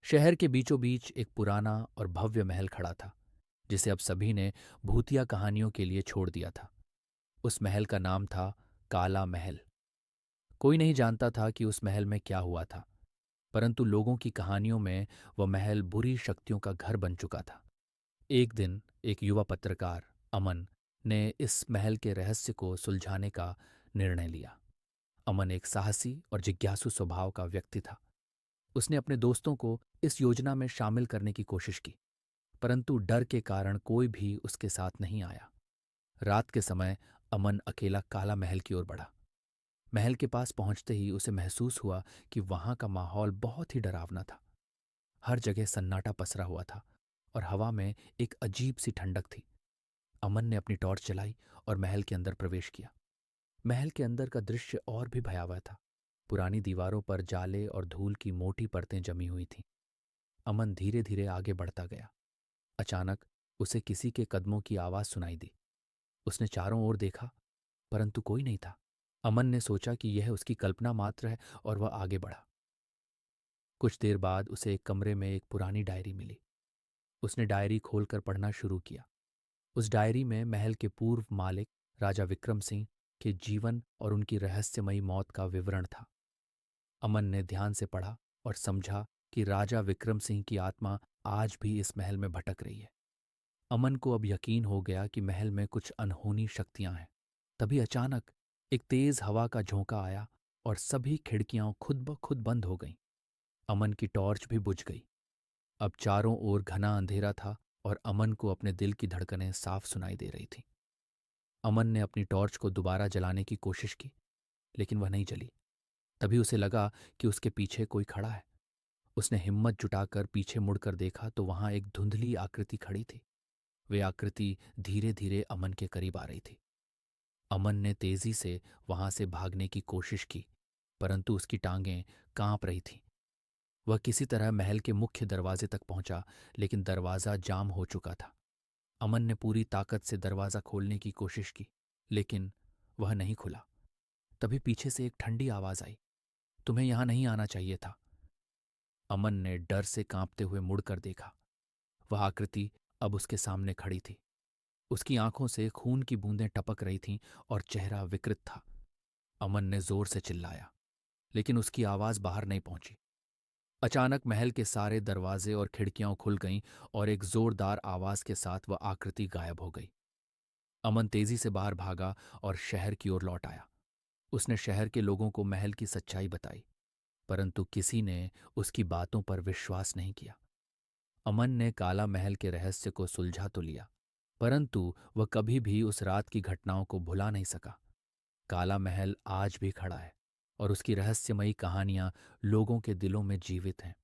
शहर के बीचों बीच एक पुराना और भव्य महल खड़ा था, जिसे अब सभी ने भूतिया कहानियों के लिए छोड़ दिया था। उस महल का नाम था काला महल। कोई नहीं जानता था कि उस महल में क्या हुआ था, परंतु लोगों की कहानियों में वह महल बुरी शक्तियों का घर बन चुका था। एक दिन एक युवा पत्रकार, अमन, ने इस महल के रहस्य को सुलझाने का निर्णय लिया। अमन एक साहसी और जिज्ञासु स्वभाव का व्यक्ति था। उसने अपने दोस्तों को इस योजना में शामिल करने की कोशिश की, परंतु डर के कारण कोई भी उसके साथ नहीं आया। रात के समय अमन अकेला काला महल की ओर बढ़ा। महल के पास पहुंचते ही उसे महसूस हुआ कि वहां का माहौल बहुत ही डरावना था। हर जगह सन्नाटा पसरा हुआ था और हवा में एक अजीब सी ठंडक थी। अमन ने अपनी टॉर्च जलाई और महल के अंदर प्रवेश किया। महल के अंदर का दृश्य और भी भयावह था। पुरानी दीवारों पर जाले और धूल की मोटी परतें जमी हुई थीं। अमन धीरे धीरे आगे बढ़ता गया। अचानक उसे किसी के कदमों की आवाज सुनाई दी। उसने चारों ओर देखा, परंतु कोई नहीं था। अमन ने सोचा कि यह उसकी कल्पना मात्र है और वह आगे बढ़ा। कुछ देर बाद उसे एक कमरे में एक पुरानी डायरी मिली। उसने डायरी खोलकर पढ़ना शुरू किया। उस डायरी में महल के पूर्व मालिक राजा विक्रम सिंह के जीवन और उनकी रहस्यमयी मौत का विवरण था। अमन ने ध्यान से पढ़ा और समझा कि राजा विक्रम सिंह की आत्मा आज भी इस महल में भटक रही है। अमन को अब यकीन हो गया कि महल में कुछ अनहोनी शक्तियां हैं। तभी अचानक एक तेज हवा का झोंका आया और सभी खिड़कियां खुद ब खुद बंद हो गईं। अमन की टॉर्च भी बुझ गई। अब चारों ओर घना अंधेरा था और अमन को अपने दिल की धड़कनें साफ सुनाई दे रही थीं। अमन ने अपनी टॉर्च को दोबारा जलाने की कोशिश की, लेकिन वह नहीं जली। तभी उसे लगा कि उसके पीछे कोई खड़ा है। उसने हिम्मत जुटाकर पीछे मुड़कर देखा तो वहां एक धुंधली आकृति खड़ी थी। वे आकृति धीरे धीरे अमन के करीब आ रही थी। अमन ने तेजी से वहां से भागने की कोशिश की, परंतु उसकी टांगें कांप रही थीं। वह किसी तरह महल के मुख्य दरवाजे तक पहुंचा, लेकिन दरवाजा जाम हो चुका था। अमन ने पूरी ताकत से दरवाजा खोलने की कोशिश की, लेकिन वह नहीं खुला। तभी पीछे से एक ठंडी आवाज आई, तुम्हें यहां नहीं आना चाहिए था। अमन ने डर से कांपते हुए मुड़कर देखा। वह आकृति अब उसके सामने खड़ी थी। उसकी आंखों से खून की बूंदें टपक रही थीं और चेहरा विकृत था। अमन ने जोर से चिल्लाया, लेकिन उसकी आवाज बाहर नहीं पहुंची। अचानक महल के सारे दरवाजे और खिड़कियां खुल गईं और एक जोरदार आवाज के साथ वह आकृति गायब हो गई। अमन तेजी से बाहर भागा और शहर की ओर लौट आया। उसने शहर के लोगों को महल की सच्चाई बताई, परंतु किसी ने उसकी बातों पर विश्वास नहीं किया। अमन ने काला महल के रहस्य को सुलझा तो लिया, परंतु वह कभी भी उस रात की घटनाओं को भुला नहीं सका। काला महल आज भी खड़ा है और उसकी रहस्यमयी कहानियां लोगों के दिलों में जीवित हैं।